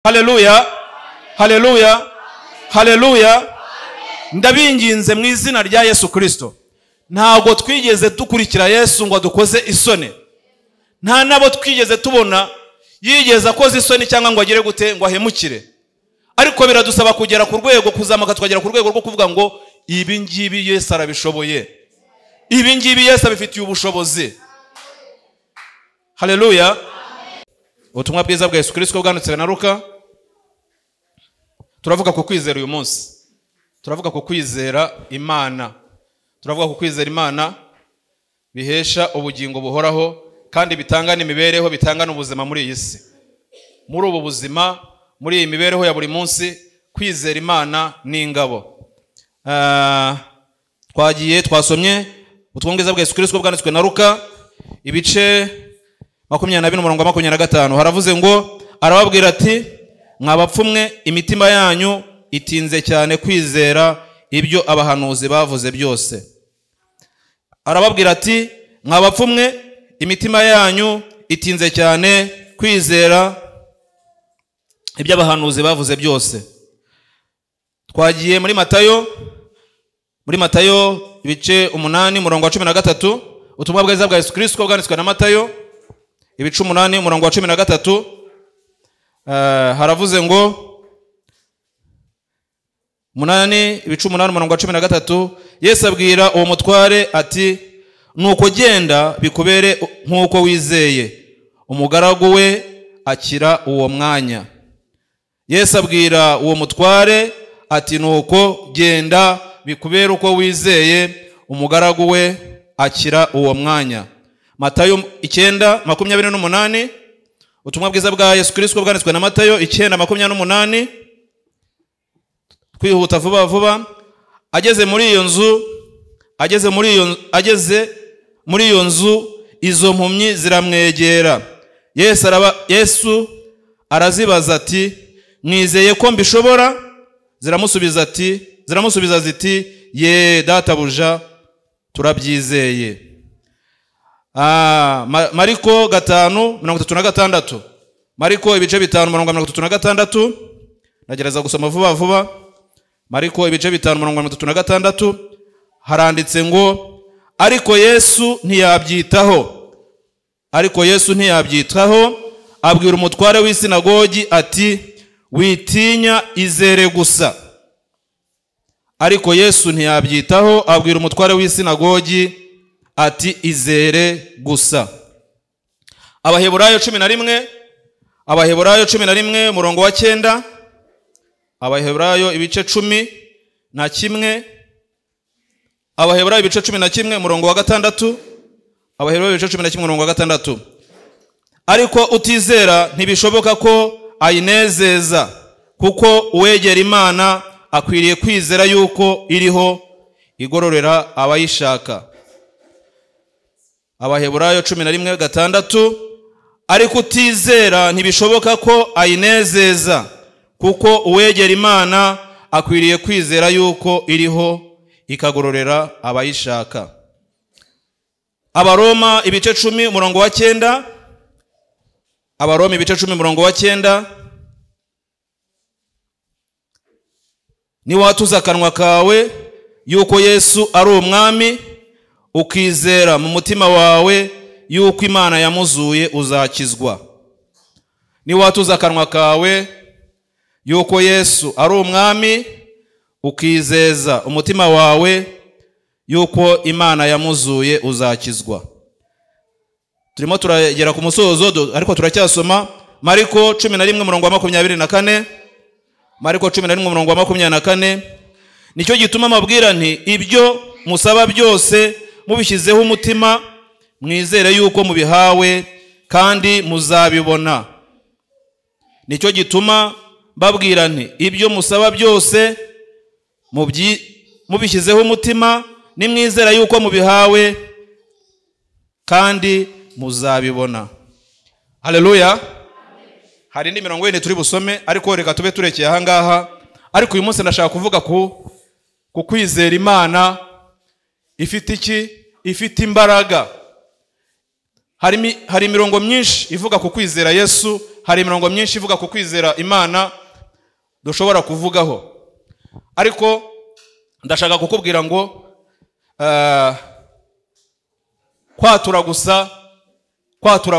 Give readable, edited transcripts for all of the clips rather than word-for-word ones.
Haleluya, haleluya, haleluya. Ndabinginze mu izina rya Yesu Kristo, ntabwo twigeze dukurikira Yesu ngo dukoze isoni. Nta nabo twigeze tubona yigeze akoze isoni cyangwa ngo agire gute ngo ahemukire. Ariko biradusaba kugera ku rwego, kuzamuka twagera ku rwego rwo kuvuga ngo ibi ngibi Yesu arabishoboye, ibi ngibi Yesu abifitiye ubushobozi. Haleluya. Ubutumwa bwiza bwa Yesu Kristo bwanditswe na Luka. Turavuga ku kwizera uyu munsi, turavuga ku kwizera Imana, turavuga ku kwizera Imana bihesha ubugingo buhoraho kandi bitanga n'imibereho, bitanga n'ubuzima muri iyi si. Muri ubu buzima, muri iyi mibereho ya buri munsi, kwizera Imana ni ingabo. Twasomye ubutumwa bwiza bwa Yesu Kristo bwanditswe na Luka ibice 20:25. Haravuze ngo, arababwira ati, mwabapfumwe, imitima yanyu itinze cyane kwizera ibyo abahanuzi bavuze byose. Arababwira ati, mwabapfumwe, imitima yanyu itinze cyane kwizera ibyo abahanuzi bavuze byose. Twagiye muri Matayo ibice 8:13. Ubutumwa bwiza bwa Yesu Kristo bwanditswe na Matayo ibice 8:13. Haravuze ngo 8:13, Yesu abwira uwo mutware ati, nuko genda bikubere nk'uko wizeye. Umugaragu we akira uwo mwanya. Yesu abwira uwo mutware ati, nuko genda bikubere uko wizeye. Umugaragu we akira uwo mwanya. Matayo 9:28. Ubutumwa bwiza bwa Yesu Kristo bwanditswe na Matayo 9:28. Kwihuta vuba vuba. Ageze muri iyo nzu izo mpumyi ziramwegera. Yesu arazibaza ati, mwizeye ko mbishobora? Ziramusubiza ziti, ye databuja, turabyizeye. Mariko 5:36. Mariko ibice 5:36. Nagereza gusoma vuba vuba. Mariko ibice 5:36 haranditse ngo, ariko Yesu ntiyabyitaho, abwira umutware w'isinagogi ati, witinya, izere gusa. Ariko Yesu ntiyabyitaho, abwira umutware w'isinagogi ati, izere gusa. Abaheburayo 11 umurongo wa 9. Abaheburayo ibice 11. Abaheburayo ibice 11 umurongo wa 6. Abaheburayo ibice 11 umurongo wa 6. Ariko utizera ntibishoboka ko ayinezeza, kuko uwegera Imana akwiriye kwizera yuko iriho igororera abayishaka. Abaheburayo 11:6. Ariko utizera ntibishoboka ko ayinezeza, kuko uwegera Imana akwiriye kwizera yuko iriho ikagororera abayishaka. Abaroma ibice 10 umurongo wa 9. Abaroma ibice 10 umurongo wa 9. Niwatuza akanwa kawe yuko Yesu ari umwami, ukizera mu mutima wawe yuko Imana yamuzuye, uzakizwa. Niwatuza akanwa kawe yuko Yesu ari umwami, ukizeza umutima wawe yuko Imana yamuzuye, uzakizwa. Turimo turagera ku musozo ariko turacyasoma Mariko 11 umurongo wa 24. Mariko 11 umurongo wa 24. Nicyo gituma mabwira nti, ibyo musaba byose mubishyizeho umutima, mwizere yuko mubihawe kandi muzabibona. Nicyo gituma babwira nti, ibyo musaba byose mubishyizeho umutima, nimwizera yuko mubihawe kandi muzabibona. Haleluya. Hari indi mirongo yindi turi busome, ariko reka tube turekeye aha ngaha. Ariko uyu munsi ndashaka kuvuga ku kwizera Imana ifite iki? Ifite imbaraga. hari imirongo myinshi ivuga ku kwizera Yesu, hari imirongo myinshi ivuga ku kwizera Imana dushobora kuvugaho. Ariko ndashaka kukubwira ngo kwatura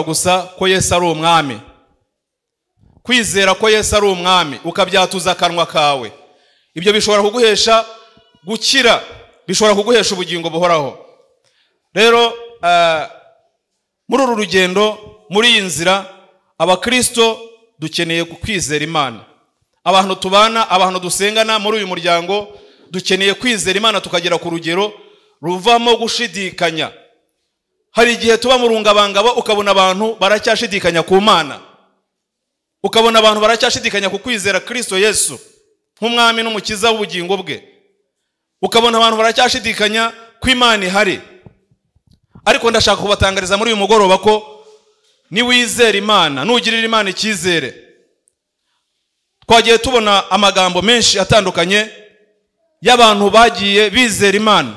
gusa ko Yesu ari umwami, kwizera ko Yesu ari umwami ukabyatuza akanwa kawe, ibyo bishobora kuguhesha gukira, bishobora kuguhesha ubugingo buhoraho. Rero muri uru rugendo, muri iyi nzira, abakristo dukeneye kwizera Imana. Abantu tubana, abantu dusengana muri uyu muryango dukeneye kwizera Imana tukagera ku rugero ruvamo gushidikanya. Hari igihe tuba mu rungabangabo ukabona abantu baracyashidikanya ku Mana, ukabona abantu baracyashidikanya ku kwizera Kristo Yesu nk'umwami n'umukiza w'ubugingo bwe, ukabona abantu baracyashidikanya ko Imana ihari. Ariko ndashaka kubatangariza muri uyu mugoroba ko ni wizera Imana, nugirira Imana icyizere. Twagiye tubona amagambo menshi atandukanye y'abantu bagiye bizera Imana.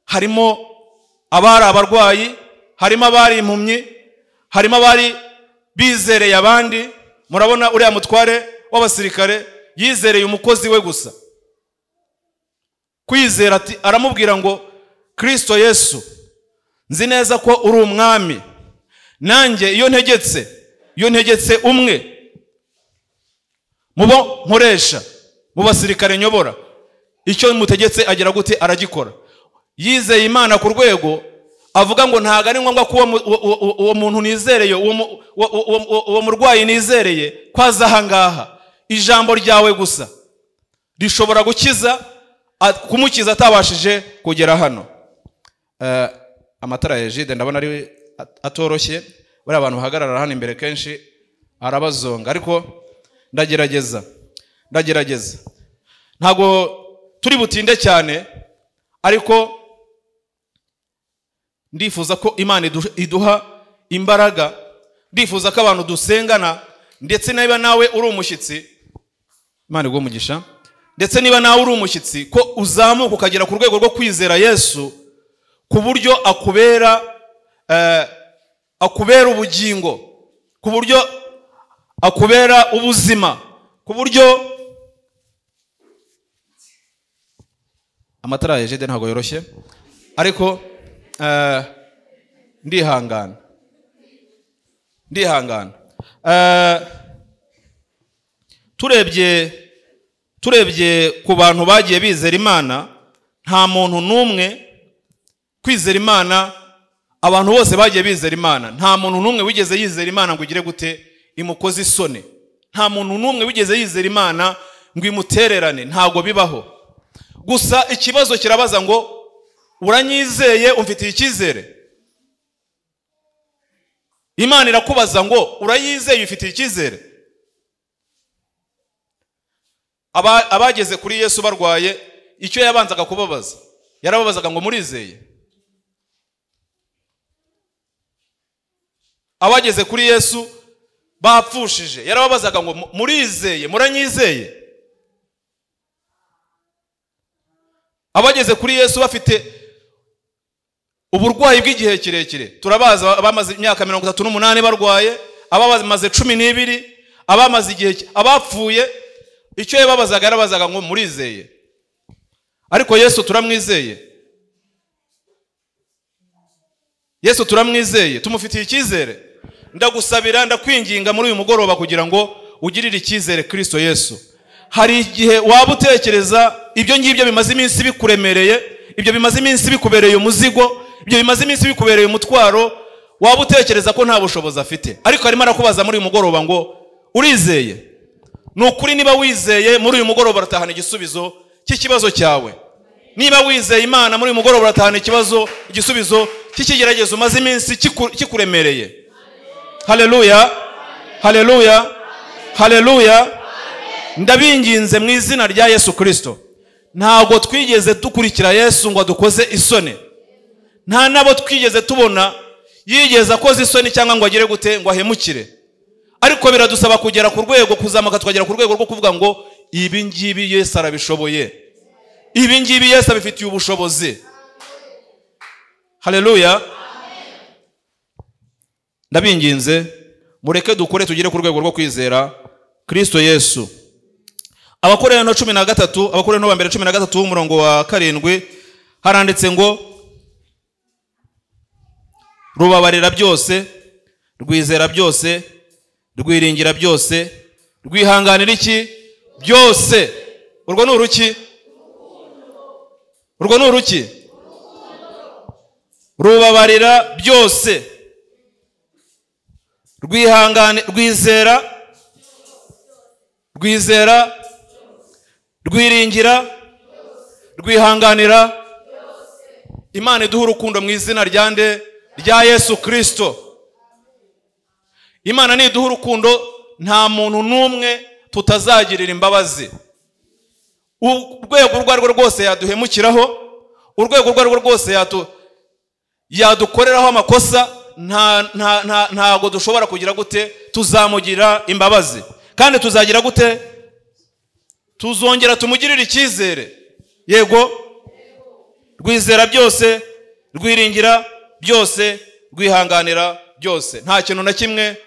Harimo abari abarwayi, harimo abari impumyi, harimo abari bizereye abandi. Murabona uriya mutware w'abasirikare yizereye umukozi we gusa. Kwizera ati, aramubwira ngo Kristo Yesu, nzi neza ko uri umwami, nanjye iyo ntegetse umwe mubo nkoresha, mu basirikare nyobora, icyo mutegetse agira gute aragikora. Yizeye Imana ku rwego avuga ngo ntago ari ngombwa ko uwo muntu nizereye, uwo murwayi nizereye kwaza ahangaha, ijambo ryawe gusa rishobora kumukiza atabashije kugera hano. Amatara ya Jide ndabona ari atoroshye, bari abantu bahagarara hano imbere kenshi arabazonga, ariko ndagerageza. Ntago turi butinde cyane, ariko ndifuza ko Imana iduha imbaraga, ndifuza ko abantu dusengana, ndetse niba nawe uri umushyitsi, Imana iguhe umugisha, ndetse niba nawe uri umushyitsi ko uzamuka ukagera ku rwego rwo kwizera Yesu, ku buryo akubera ubugingo, ku buryo akubera ubuzima, ku buryo amatara ya Jede ntago yoroshye, ariko ndihangana. Turebye ku bantu bagiye bizera Imana, nta muntu n'umwe kwizera Imana, abantu bose bagiye bizera Imana, nta muntu n'umwe wigeze yizera Imana ngo ugire gute imukoze isoni. Nta muntu n'umwe wigeze yizera Imana ngo imutererane, ntago bibaho. Gusa ikibazo kirabaza ngo uranyizeye, umfitiye icyizere? Imana irakubaza ngo urayizeye, ufitiye icyizere? Abageze kuri Yesu barwaye, icyo yabanzaga kubabaza, yarababazaga ngo murizeye? Abageze kuri Yesu bapfushije, yarababazaga ngo murizeye, muranyizeye? Abageze kuri Yesu bafite uburwayi bw'igihe kirekire, turabaza abamaze imyaka 38 barwaye, abamaze 12, abamaze igihe, abapfuye, icyo yababazaga yarabazaga ngo murizeye? Ariko Yesu turamwizeye, Yesu turamwizeye, tumufitiye icyizere. Ndagusabira, ndakwinginga muri uyu mugoroba kugira ngo ugirire icyizere Kristo Yesu. Hari igihe waba utekereza ibyo ngibyo bimaze iminsi bikuremereye, ibyo bimaze iminsi bikubereye umuzigo, ibyo bimaze iminsi bikubereye umutwaro, waba utekereza ko nta bushobozi afite. Ariko arimo arakubaza muri uyu mugoroba ngo urizeye? Nukuri niba wizeye, muri uyu mugoroba uratahana igisubizo cy'ikibazo cyawe. Niba wizeye Imana, muri uyu mugoroba uratahana igisubizo cy'ikigeragezo umaze iminsi kikuremereye. Haleluya, haleluya, haleluya. Ndabinginze mu izina rya Yesu Kristo, ntago twigeze dukurikira Yesu ngo dukoze isoni. Nta nabo twigeze tubona yigeze akoze isoni cyangwa ngo agire gute ngo ahemukire. Ariko biradusaba kugera ku rwego, kuzamuka tukagera ku rwego rwo kuvuga ngo ibi ngibi Yesu arabishoboye, ibi ngibi Yesu abifitiye ubushobozi. Haleluya. ndabinginze mureke dukore tugire ku rwego rwo kwizera Kristo Yesu. Abakorintho 13, Abakorintho ba mbere 13 umurongo wa 7 haranditse ngo rubabarira byose, rwizera byose, rwiringira byose, rwihanganira iki byose. Urwo ni uruki? Urwo ni uruki? Rubabarira byose, rwizera, rwiringira, rwihanganira. Imana iduha urukundo mu izina rya Yesu Kristo. Imana niduha urukundo nta muntu n'umwe tutazagirira imbabazi. Urwego rwo rwose yaduhemukiraho, urwego rwo rwose yadukoreraho amakosa, ntago dushobora kugira gute tuzamugira imbabazi. Kandi tuzagira gute? Tuzongera tumugirira icyizere. Yego, rwizera byose, rwiringira byose, rwihanganira byose. Nta kintu na kimwe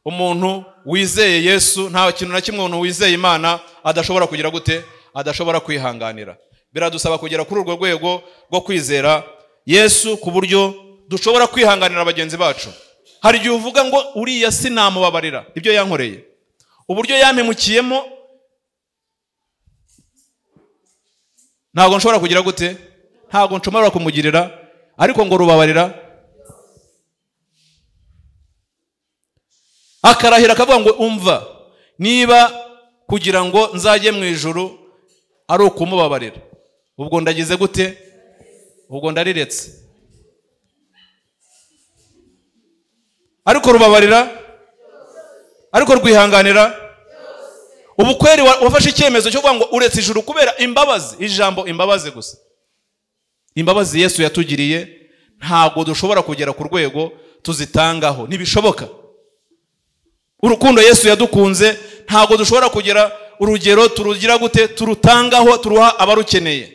umuntu wizeye Yesu, nta kintu na kimwe umuntu wizeye Imana adashobora kugira gute? Adashobora kwihanganira. Biradusaba kugera kuri urwo rwego rwo kwizera Yesu ku buryo dushobora kwihanganira bagenzi bacu. Hari igihe uvuga ngo uriya sinamubabarira ibyo yankoreye, uburyo yampemukiyemo, ntago nshobora kugira gute? Ntago nshobora kumugirira, ariko ngo rubabarira. Akarahira akavuga ngo umva, niba kugira ngo nzajye mu ijuru ari ukumubabarira, ubwo ndagize gute? Ubwo ndariretse. Ariko rubabarira, ariko rwihanganira. Ubukweri wafashe icyemezo cyo kuvuga ngo uretse ijuru kubera imbabazi. Ijambo imbabazi gusa. Imbabazi Yesu yatugiriye ntago dushobora kugera ku rwego tuzitangaho, ntibishoboka. Urukundo Yesu yadukunze ntago dushobora kugera urugero turugira gute? Turutangaho, turuha abarukeneye.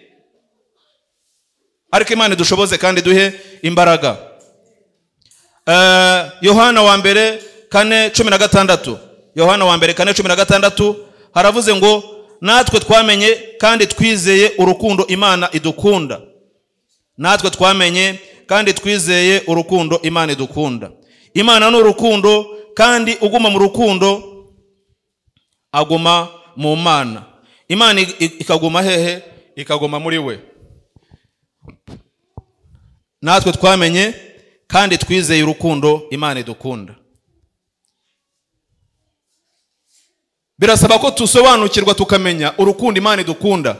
Ariko Imana dushoboze kandi duhe imbaraga. Yohana wa mbere 4:16, Yohana wa mbere 4:16 haravuze ngo natwe twamenye kandi twizeye urukundo Imana idukunda. Natwe twamenye kandi twizeye urukundo Imana idukunda. Imana ni urukundo, kandi uguma mu rukundo aguma mu Mana. Imana ikaguma hehe? Ikaguma muri we. Natwe twamenye kandi twizeye urukundo Imana idukunda. Birasaba ko tusobanukirwa tukamenya urukundo Imana idukunda.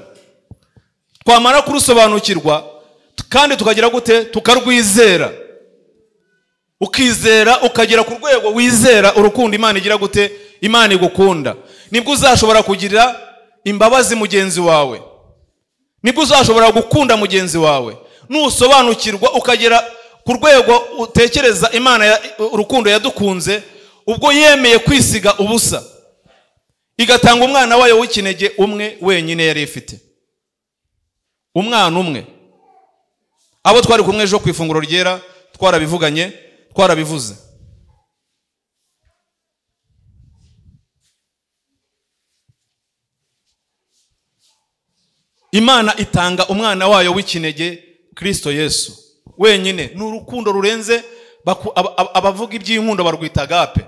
Twamara kurusobanukirwa kandi tukagira gute? Tukarwizera. Ukizera ukagera ku rwego wizera urukundo Imana igira gute? Imana igukunda. Nibwo uzashobora kugira imbabazi mugenzi wawe. Nibwo uzashobora gukunda mugenzi wawe. Nusobanukirwa ukagera ku rwego utekereza Imana urukundo yadukunze, ubwo yemeye kwisiga ubusa igatanga umwana wayo w'ikinege umwe wenyine yari ifite. Umwana umwe. Abo twari kumwe ejo ku ifunguro ryera twarabivuganye, twarabivuze. Imana itanga umwana wayo w'ikinege Kristo Yesu wenyine. Ni urukundo rurenze, abavuga iby'inkundo barwita agape.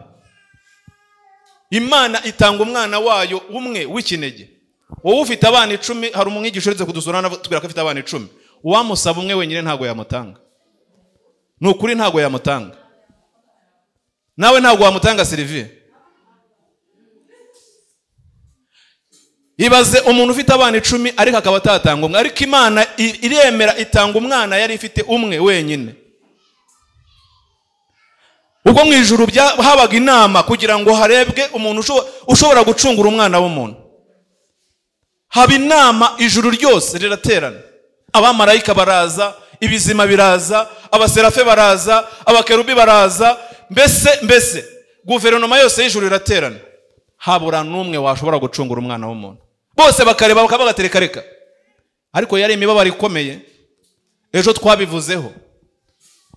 Imana itanga umwana wayo umwe w'ikinege. Wowe ufite abana 10, hari umwigisha uretse kudusura tubwira ko afite abana 10, uwamusaba umwe wenyine ntago yamutanga. Nukuri ntago yamutanga. Nawe ntago wamutanga Sylvie. Ibaze umuntu ufite abana 10 ariko akaba atatanga umwe, ariko Imana iremera itanga umwana yari ifite umwe wenyine. Ubwo mu ijuru habaga inama kugira ngo harebwe umuntu ushobora gucungura umwana w'umuntu. Haba inama, ijuru ryose riraterana. Abamarayika baraza, ibizima biraza, abaserafe baraza, abakerubi baraza, mbese guverinoma yose y'ijuru iraterana. Habura n'umwe washobora gucungura umwana w'umuntu. Bose bakareba bakavuga reka. Ariko yari imibabaro ikomeye. Ejo twabivuzeho.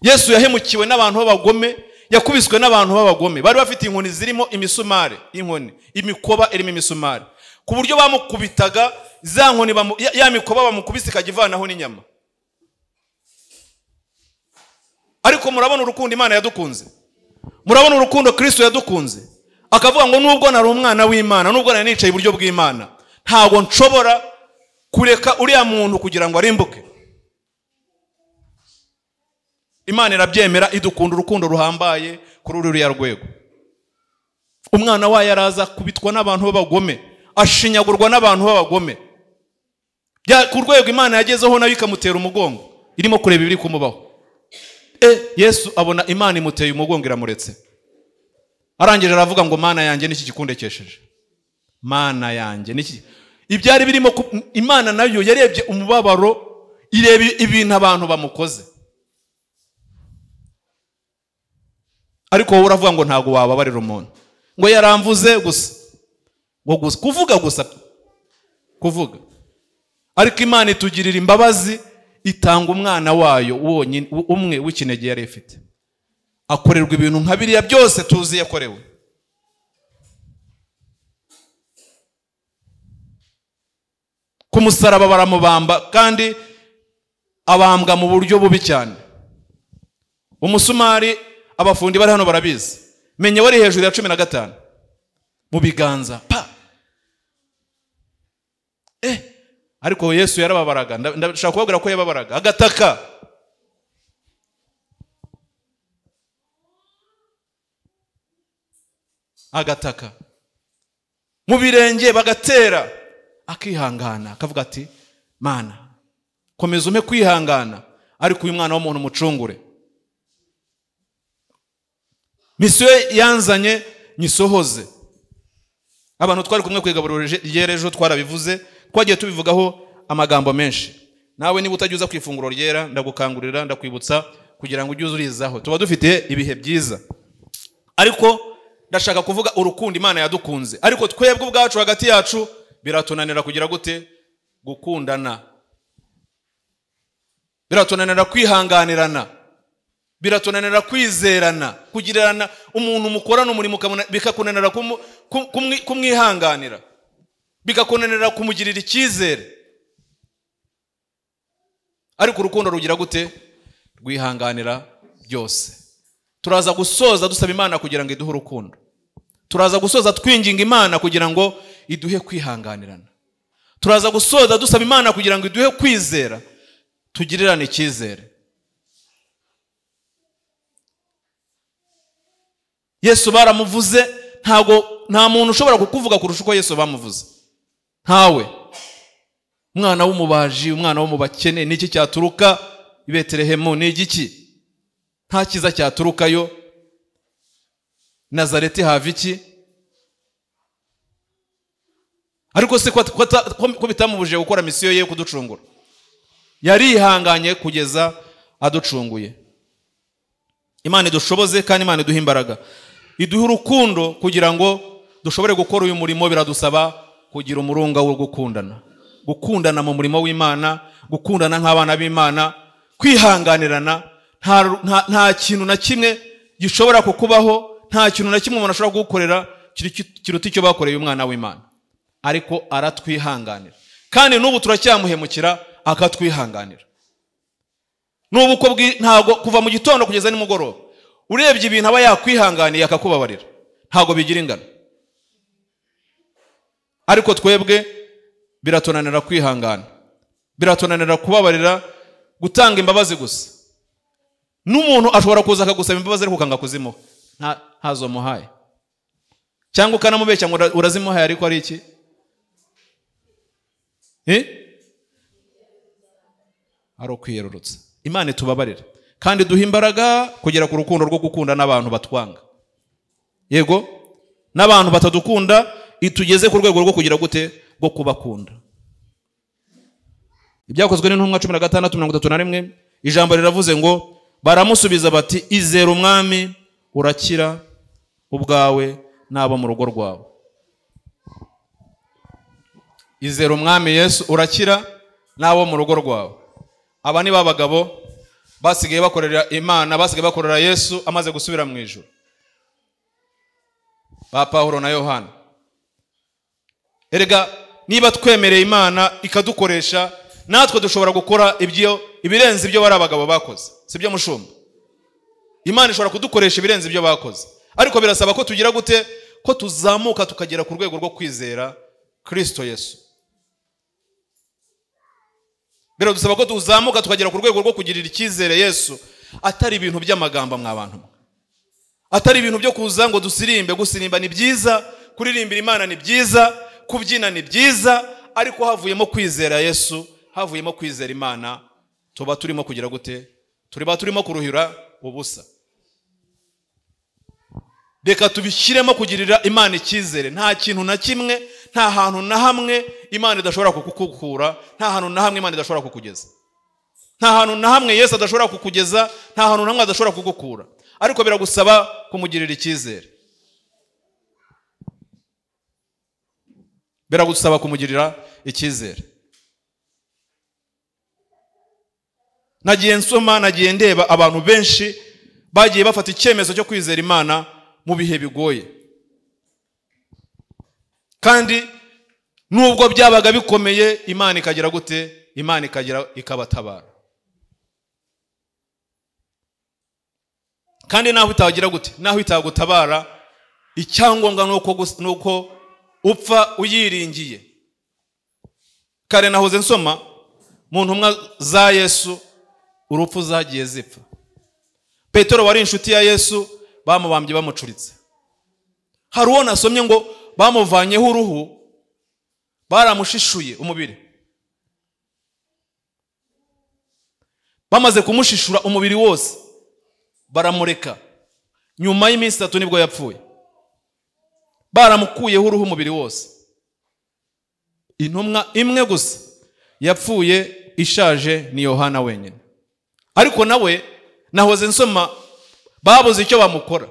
Yesu yahemukiwe n'abantu b'abagome, yakubiswe n'abantu b'abagome bari bafite inkoni zirimo imisumari, inkoni imikoba irimo imisumari, ku buryo bamukubitaga za nkoni ya mikoba bamukubise ikajivanaho n'inyama. Ariko murabona urukundo Imana yadukunze, murabona urukundo Kristo yadukunze, akavuga ngo nubwo nari umwana w'Imana, nubwo nari nicaye iburyo bw'Imana, ntago nshobora kureka uriya muntu kugira ngo arimbuke. Imana irabyemera, idukunda urukundo ruhambaye kuri ruriya rwego. Umwana wayo araza kubitwa n'abantu b'abagome, ashinyagurwa n'abantu b'abagome, ku rwego Imana yagezeho nayo ikamutera umugongo, irimo kureba ibiri kumubaho. Yesu abona Imana imuteye umugongo iramuretse, arangije aravuga ngo Mana yanjye niki gikundekesheje, Mana yanjye niki. Ibyari birimo Imana nayo yarebye umubabaro, ireba ibintu abantu bamukoze. Ariko wowe uravuga ngo ntago wababarira umuntu, ngo yaramvuze gusa, ngo gusa kuvuga. Ariko Imana itugirira imbabazi, itanga umwana wayo wonyine umwe w'ikinege yari ifite, akorerwa ibintu nka biriya byose tuzi yakorewe. Ku musaraba baramubamba, kandi abambwa mu buryo bubi cyane. Umusumari abafundi bari hano barabizi, menye wari hejuru ya 15 mu biganza pa. Ariko Yesu yarababaraga, ndashaka kubabwira ko yababaraga, agataka. Agataka mu birenge bagatera, akihangana akavuga ati Mana komeza umpe kwihangana, ariko uyu mwana w'umuntu mucungure. Misiyo yanzanye nyisohoze. Abantu twari kumwe kwigaburira ryerejo twarabivuze, twagiye tubivugaho amagambo menshi. Nawe niba utagiuza kwifunguro ryera, ndagukangurira ndakwibutsa kugira ngo ujye uzurizaho, tuba dufite ibihe byiza. Ariko ndashaka kuvuga urukundo Imana yadukunze, ariko twebwe ubwacu hagati yacu biratunanira kugira gute? Gukundana. Biratunanira kwihanganirana, biratunanira kwizerana, kugirana umuntu mukorana umurimo bikakunanira kumwihanganira, bikakunanira kumugirira icyizere. Ariko urukundo rugira gute? Rwihanganira byose. Turaza gusoza dusaba Imana kugira ngo iduhe urukundo, turaza gusoza twinginga Imana kugira ngo iduhe kwihanganirana, turaza gusoza dusaba Imana kugira ngo iduhe kwizera, tugirirane icyizere. Yesu baramuvuze, nta muntu ushobora kukuvuga kurusha uko Yesu bamuvuze, ntawe. Umwana w'umubaji, umwana wo mu bakene, niki cyaturuka i Betelehemu? Ni igiki? Nta kiza cyaturukayo. Nazareti hava iki? Ariko se ko bitamubuje gukora misiyo ye kuducungura, yarihanganye kugeza aducunguye. Imana idushoboze kandi Imana iduha imbaraga, iduha urukundo kugira ngo dushobore gukora uyu murimo. Biradusaba kugira umurunga wo gukundana mu murimo w'Imana, gukundana nk'abana b'Imana, kwihanganirana. Nta kintu na kimwe gishobora kukubaho, nta kintu na kimwe umuntu ashobora kugukorera kiruta icyo bakoreye umwana w'Imana. Ariko aratwihanganira, kandi n'ubu turacyamuhemukira akatwihanganira. N'ubu ko ntago kuva mu gitondo kugeza nimugoroba urebye ibintu aba yakwihanganiye akakubabarira, ntago bigira ingano. Ariko twebwe biratunanira kwihangana, biratunanira kubabarira, gutanga imbabazi gusa. N'umuntu ashobora kuza akagusaba imbabazi ariko ukanga kuzimuha, ntazo muhaye, cyangwa ukanamubeshya ngo urazimuhaye ariko ari iki? Ari ukwiyerurutsa. Imana itubabarira kandi duha imbaraga kugera ku rukundo rwo gukunda n'abantu batwanga. Yego, n'abantu batadukunda itugeze ku rwego rwo kugira gute? Rwo kubakunda. Ibyakozwe n'intumwa 16:31, ijambo riravuze ngo baramusubiza bati izera umwami urakira ubwawe n'abo mu rugo rwawe. Izera umwami Yesu urakira n'abo mu rugo rwawe. Aba ni babagabo basigaye bakorera Imana, basigaye bakorera Yesu amaze gusubira mu ijuru, ba Pawulo na Yohana. Erega niba twemereye Imana ikadukoresha, natwe dushobora gukora ibirenze ibyo bari abagabo bakoze, sibyo mushumba? Imana ishobora kudukoresha ibirenze ibyo bakoze, ariko birasaba ko tugira gute? Ko tuzamuka tukagera ku rwego rwo kwizera Kristo Yesu. Biradusaba ko tuzamuka tukagera ku rwego rwo kugirira icyizere Yesu, atari ibintu by'amagambo mw'abantu, atari ibintu byo kuza ngo dusirimbe. Gusirimba ni byiza, kuririmbira Imana ni byiza, kubyina ni byiza, ariko havuyemo kwizera Yesu, havuyemo kwizera Imana, tuba turimo kugira gute? Turimo kuruhira ubusa. Reka tubishyiremo kugirira Imana icyizere. Nta kintu na kimwe, nta hantu na hamwe Imana idashobora kukukura, nta hantu na hamwe Imana idashobora kukugeza, nta hantu na hamwe Yesu adashobora kukugeza, nta hantu na hamwe adashobora kugukura, ariko biragusaba kumugirira icyizere. Biragusaba kumugirira icyizere. Nagiye nsoma, nagiye ndeba abantu benshi bagiye bafata icyemezo cyo kwizera Imana mu bihe bigoye, kandi nubwo byabaga bikomeye Imana ikagira gute? Imana ikabatabara. Kandi naho itagira gute? Naho itagutabara, icyangombwa nuko upfa uyiringiye. Kare nahoze nsoma mu ntumwa za Yesu, urupfu zagiye zipfa. Petero wari inshuti ya Yesu, bamubambye bamucuritse. Hari uwo nasomye ngo bamuvanyeho uruhu, baramushishuye umubiri. Bamaze kumushishura umubiri wose, baramureka. Nyuma y'iminsi 3 nibwo yapfuye. Baramukuyeho uruhu umubiri wose. Intumwa imwe gusa yapfuye ishaje ni Yohana wenyine. Ariko nawe nahoze nsoma babuze icyo bamukora.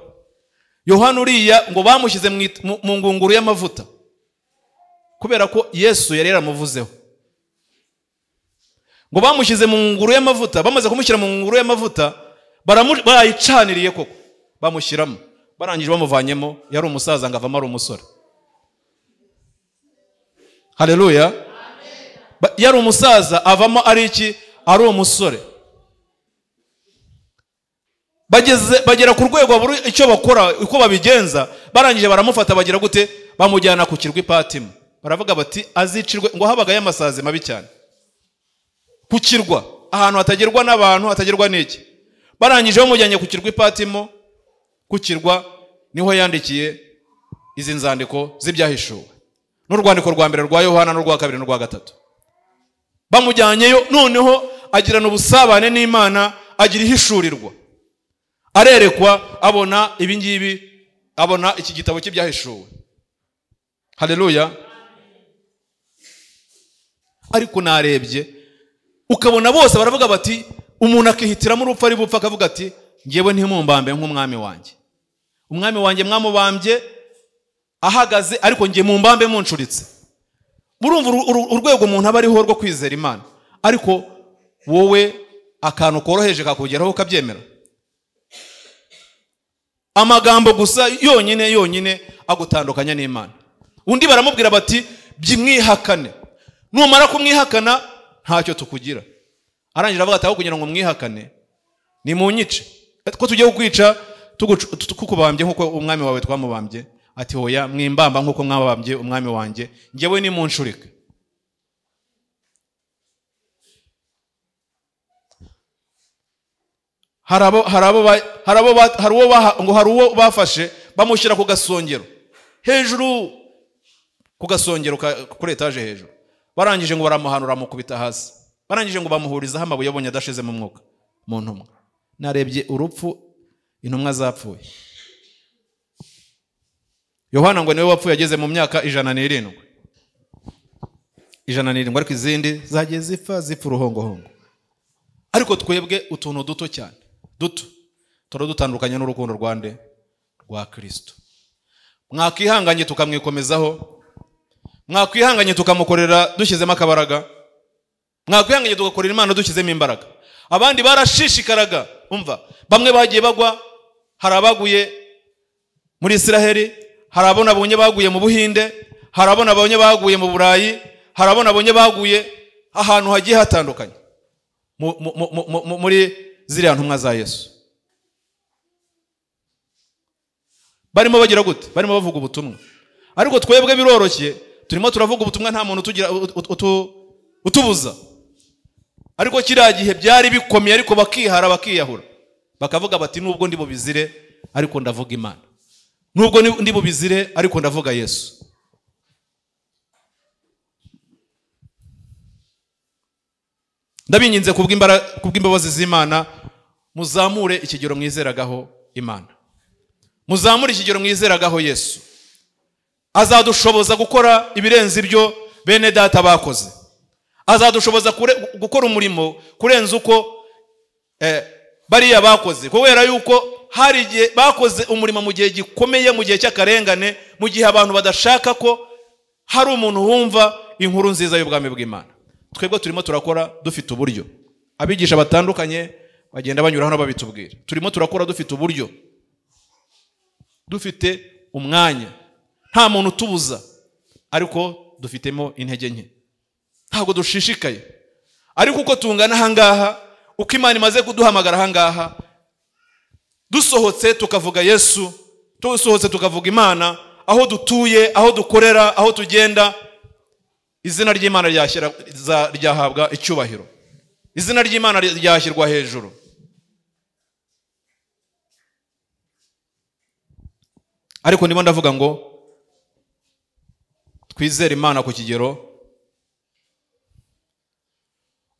Yohana uriya ngo bamushyize mu ngunguru y'amavuta, kubera ko Yesu yari yaramuvuzeho. Ngo bamushyize mu ngunguru y'amavuta, bamaze kumushyira mu ngunguru y'amavuta, barayicaniriye koko, bamushyiramo. Barangije bamuvanyemo, yari umusaza ngo avamo ari umusore. Haleluya. Yari umusaza avamo ari iki? Ari umusore. Bagera ku rwego buri icyo bakora, uko babigenza, barangije baramufata bagira gute? Bamujyana ku kirwa Ipatimo. Baravuga bati azicirwe, ngo habaga y'amasazi mabi cyane. Ku kirwa, ahantu hatagerwa n'abantu, hatagerwa n'iki. Barangije bamujyanye ku kirwa Ipatimo. Ku kirwa niho yandikiye izi nzandiko z'ibyahishuwe, n'urwandiko rwa mbere rwa Yohana, n'urwa kabiri n'urwa gatatu. Bamujyanyeyo, noneho agirana ubusabane n'Imana, agira ihishurirwa, arerekwa, abona ibingibi, abona iki gitabo cy'ibyahishuwe. Haleluya. Ariko narebye ukabona bose baravuga bati, umuntu akihitiramo urupfu ari bupfa, akavuga ati ngewe ntimumbambe nk'umwami wanjye. Umwami wanjye mwamubambye ahagaze, ariko ngiye mumbambe muncuritse. Murumva urwego umuntu aba ariho rwo kwizera Imana, ariko wowe akantu koroheje kakugeraho ukabyemera. Amagambo gusa yonyine agutandukanya n'Imana. Undi baramubwira bati byimwihakane, numara kumwihakana ntacyo tukugira. Arangira avuga ati aho kugira ngo mwihakane ni munyice, ko tugiye kukwica tukubambye nkuko umwami wawe twamubambye. Ati hoya, mwimbamba nkuko mwabambye umwami wanjye, ngewe ni munshurike. hari uwo bafashe bamushyira ku gasongero hejuru, ku gasongero kuri etaje hejuru. Barangije ngo baramuhanura mukubita hasi, barangije ngo bamuhurizaho amabuye abonye adashize mu mwuka mu ntumwa. Narebye urupfu intumwa zapfuye. Yohana ngo niwe wapfuye ageze mu myaka 107. 107, ariko izindi zagiye zipfa uruhongohongo. Ariko twebwe utuntu duto cyane, duto turadutandukanye n'urukundo rwande rwa Kristo. Mwakihanganye tukamwikomezaho, mwakwihanganye tukamukorera dushyizemo akabaraga, mwakwihanganye tugakorera Imana dushyizemo imbaraga. abandi barashishikaraga. Umva, bamwe bagiye bagwa, hari abaguye muri Isiraheli, hari abona abonye baguye mu Buhinde, hari abona abonye baguye mu Burayi, hari abona abonye baguye ahantu hagiye hatandukanye muri ziriya ntumwa za Yesu. Barimo bagira gute? Barimo bavuga ubutumwa. Ariko twebwe biroroshye, turimo turavuga ubutumwa, nta muntu utubuza. Ariko kiriya gihe byari bikomeye, ariko bakihara bakiyahura, bakavuga bati nubwo ndi bubizire ariko ndavuga Imana, nubwo ndi bubizire ariko ndavuga Yesu. Ndabinginze kubw'imbabazi z'Imana, muzamure ikigero mwizeragaho Imana, muzamure ikigero mwizeragaho Yesu. Azadushoboza gukora ibirenze ibyo bene data bakoze, azadushoboza gukora umurimo kurenza uko bariya bakoze, kubera yuko hari igihe bakoze umurimo mu gihe gikomeye, mu gihe cy'akarengane, mu gihe abantu badashaka ko hari umuntu wumva inkuru nziza y'ubwami bw'Imana. Twebwe turimo turakora dufite uburyo, abigisha batandukanye bagenda banyura hano babitubwira. Turimo turakora dufite uburyo, dufite umwanya, nta muntu utubuza, ariko dufitemo intege nke, ntabwo dushishikaye. Ariko uko tungana ahangaha, uko Imana imaze kuduhamagara ahangaha, dusohotse tukavuga Yesu, dusohotse tukavuga Imana, aho dutuye, aho dukorera, aho tugenda, izina ry'Imana ryahabwa icyubahiro, izina ry'Imana ryashyirwa hejuru. Ariko ndimo ndavuga ngo twizere Imana ku kigero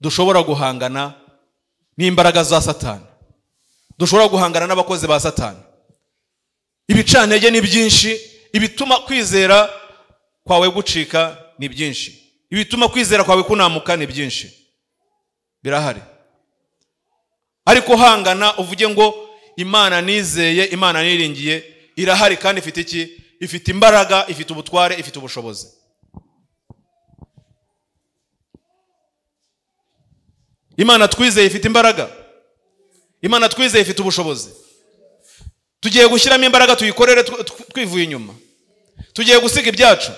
dushobora guhangana n'imbaraga za Satani, dushobora guhangana n'abakozi ba Satani. Ibicantege ni byinshi, ibituma kwizera kwawe gucika ni byinshi, ibituma kwizera kwawe kunamuka ni byinshi, birahari. Ariko hangana uvuge ngo Imana nizeye, Imana niringiye, irahari kandi ifite iki? Ifite imbaraga, ifite ubutware, ifite ubushobozi. Imana twizeye ifite imbaraga, Imana twizeye ifite ubushobozi. Tugiye gushyiramo imbaraga tuyikorere twivuye inyuma, tugiye gusiga ibyacu,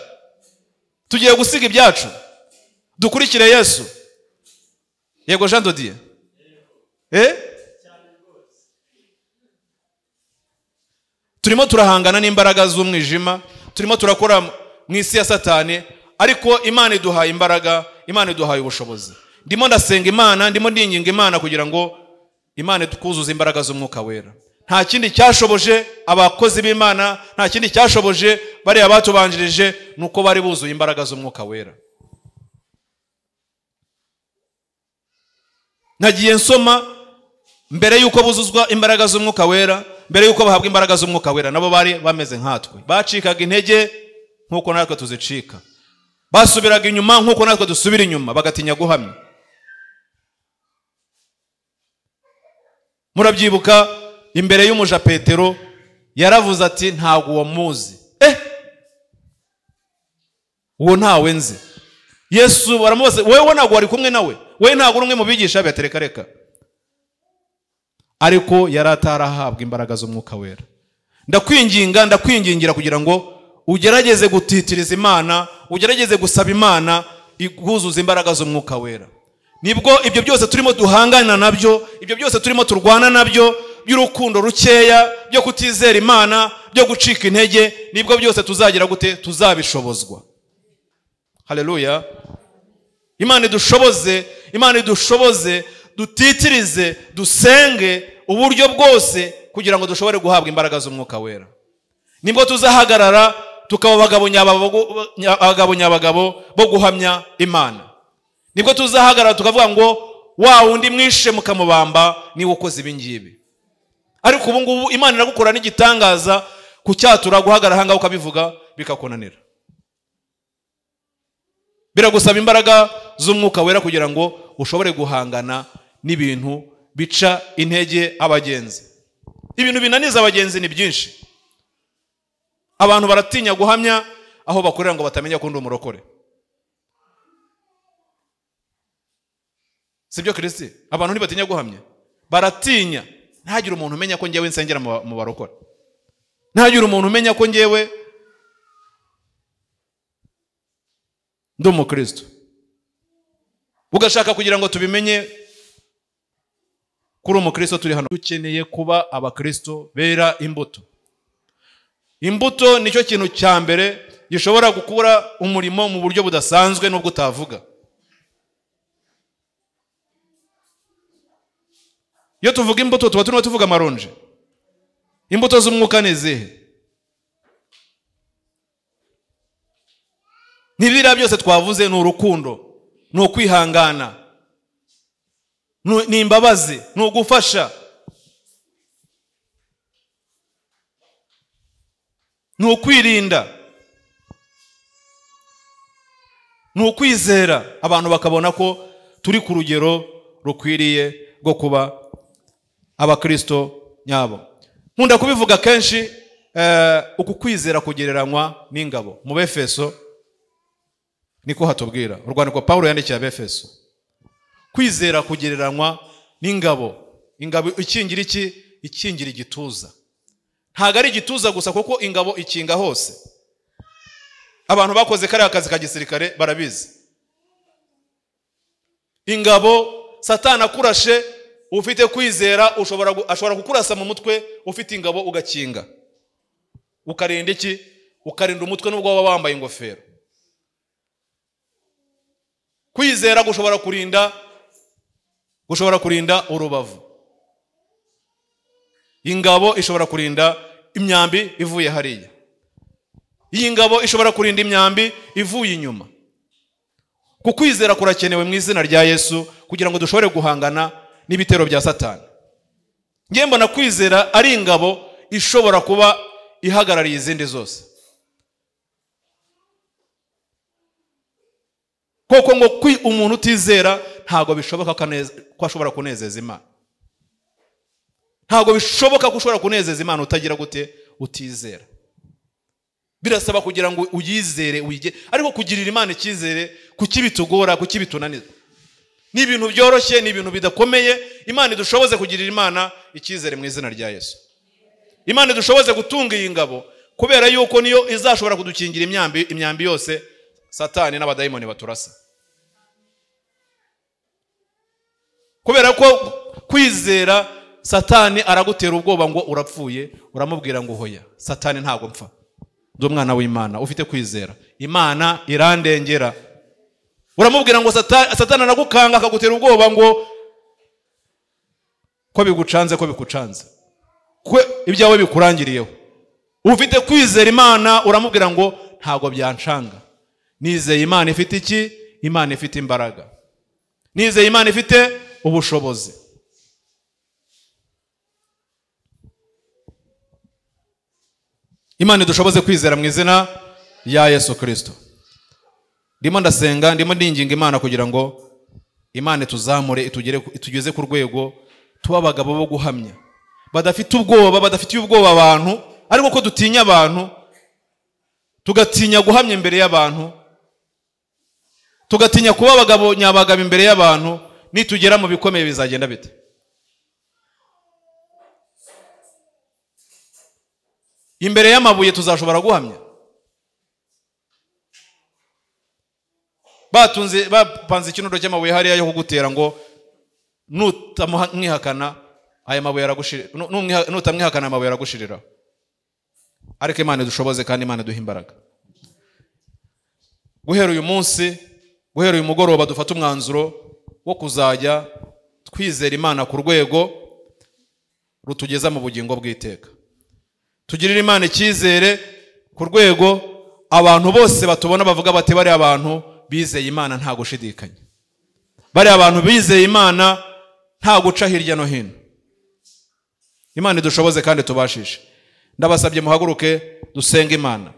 tugiye gusiga ibyacu, dukurikire Yesu. Yego Jean Dodier? Turimo turahangana n'imbaraga z'umwijima, turimo turakora mu isi ya Satani, ariko Imana iduhaye imbaraga, Imana iduhaye ubushobozi. Ndimo ndasenga Imana, ndimo ndinginga Imana kugira ngo Imana itukuzuze imbaraga z'Umwuka Wera. Nta kindi cyashoboje abakozi b'Imana, nta kindi cyashoboje bariya batubanjirije, nuko bari buzuye imbaraga z'Umwuka Wera. Nagiye nsoma mbere yuko buzuzwa imbaraga z'Umwuka Wera, mbere yuko bahabwa imbaraga z'Umwuka Wera, nabo bari bameze nkatwe, bacikaga intege nkuko natwe tuzicika, basubiraga inyuma nkuko natwe dusubira inyuma, bagatinya guhamya. Murabyibuka imbere y'umuja Petero yaravuze ati ntago uwo muzi. Uwo ntawe nzi. Yesu baramubaza, wewe ntago wari kumwe nawe, wewe ntago umwe mu bigisha batereka reka. Ariko yaratarahabwa imbaraga z'Umwuka Wera. Ndakwingingira kugira ngo ugerageze gutitiriza Imana, ugerageze gusaba Imana iguzuza imbaraga z'Umwuka Wera. Nibwo ibyo byose turimo duhangana nabyo, ibyo byose turimo turwana nabyo, by'urukundo rukeya, byo kutizera Imana, byo gucika intege, nibwo byose tuzagira gute? Tuzabishobozwa. Haleluya. Imana idushoboze, dutitirize, dusenge uburyo bwose kugira ngo dushobore guhabwa imbaraga z'Umwuka Wera. Nibwo tuzahagarara tukaba abagabo nyabagabo bo guhamya Imana. Nibwo tuzahagarara tukavuga ngo wa wundi mwishe mukamubamba ni ukoze ibingibi. Ariko ubu ngubu Imana iragukora n'igitangaza, kucyatura guhagarara hanga ukabivuga bikakunanira. Biragusaba imbaraga z'Umwuka Wera kugira ngo ushobore guhangana n'ibintu bica intege abagenzi. Ibintu binaniza abagenzi ni byinshi. Abantu baratinya guhamya aho bakorera ngo batamenya ko ndi umurokore. sibyo Kristi? Abantu ntibatinya guhamya, baratinya. Ntagire umuntu umenya ko ngewe nsengera mu barokora, ntagire umuntu umenya ko ngewe ndi umukristo. Ugashaka kugira ngo tubimenye kuri umukristo turi hano. Dukeneye kuba abakristo bera imbuto. Imbuto nicyo kintu cya mbere gishobora gukura umurimo mu buryo budasanzwe n'ubwo utavuga. Iyo tuvuga imbuto tuba turimo tuvuga amaronje. Imbuto z'umwuka ni izihe? N'ibira byose twavuze, ni urukundo, ni ukwihangana, ni imbabazi, ni ugufasha, ni ukwirinda, ni ukwizera. Abantu bakabona ko turi ku rugero rukwiriye rwo kuba abakristo nyabo. Nkunda kubivuga kenshi, uku kwizera kugereranywa n'ingabo. Mu Befeso niko hatubwira, urwandiko Paulo yandikiye Abefeso. Kwizera kugereranywa n'ingabo. Ingabo ikingira iki? Ikingira igituza. Ntago ari igituza gusa, kuko ingabo ikinga hose. Abantu bakoze kare akazi ka gisirikare barabizi. Ingabo Satani akurashe ufite kwizera ashobora kukurasa mu mutwe, ufite ingabo ugakinga. Ukarinda iki? Ukarinda umutwe nubwo waba wambaye ingofero. Kwizera gushobora kurinda urubavu. Ingabo ishobora kurinda imyambi ivuye hariya. Iyi ngabo ishobora kurinda imyambi ivuye inyuma. Kukwizera kurakenewe mu izina rya Yesu kugira ngo dushobore guhangana n'ibitero bya Satani. Ngiye mbona kwizera ari ingabo ishobora kuba ihagarariye izindi zose. Koko ngo umuntu utizera ntago bishoboka ko ashobora kunezeza Imana. Ntago bishoboka ko ushobora kunezeza Imana utagira gute? Utizera. Birasaba kugira ngo uyizere uyige, ariko kugirira Imana icyizere kukibitugora, kukibitunaniza. Ni ibintu byoroshye, ni ibintu bidakomeye. Imana idushoboze kugirira Imana icyizere mu izina rya Yesu. Imana idushoboze gutunga iyi ngabo, kubera yuko niyo izashobora kudukingira imyambi yose Satani n'abadayimoni baturasa. Kubera ko kwizera, Satani aragutera ubwoba ngo urapfuye, uramubwira ngo hoya, Satani ntago mpfa, ndi umwana w'Imana. Ufite kwizera, Imana irandengera. Uramubwira ngo Satani aragukanga akagutera ubwoba ngo ko bigucanze, ko ibyawe bikurangiriyeho. Ufite kwizera Imana, uramubwira ngo ntago byancanga. Nizeye Imana ifite iki? Imana ifite imbaraga. Nizeye Imana ifite ubushobozi. Imana idushoboze kwizera mu izina rya Yesu Kristo. Ndimo ndasenga, ndimo ndinginga Imana kugira ngo Imana tuzamure itugeze ku rwego tuba abagabo bo guhamya, badafite ubwoba, badafitiye ubwoba abantu, ariko ko dutinya abantu, tugatinya guhamya imbere y'abantu, tugatinya kuba abagabo nyabagabo imbere y'abantu. Nitugera mu bikomeye bizagenda bite? Imbere y'amabuye tuzashobora guhamya? Bapanze ikinundo cy'amabuye hariya yo kugutera ngo nutamwihakana aya mabuye aragushirira, nutamwihakana amabuye aragushirira. Ariko Imana idushoboze kandi Imana duha imbaraga. Guhera uyu munsi, guhera uyu mugoroba, dufata umwanzuro wo kuzajya twizera Imana ku rwego rutugeza mu bugingo bw'iteka. Tugirira Imana icyizere ku rwego abantu bose batubona bavuga bati bari abantu bizeye Imana nta gushidikanya. Bari abantu bizeye Imana nta guca hirya no hino. Imana idushoboze kandi tubashishe. Ndabasabye muhaguruke dusenge Imana.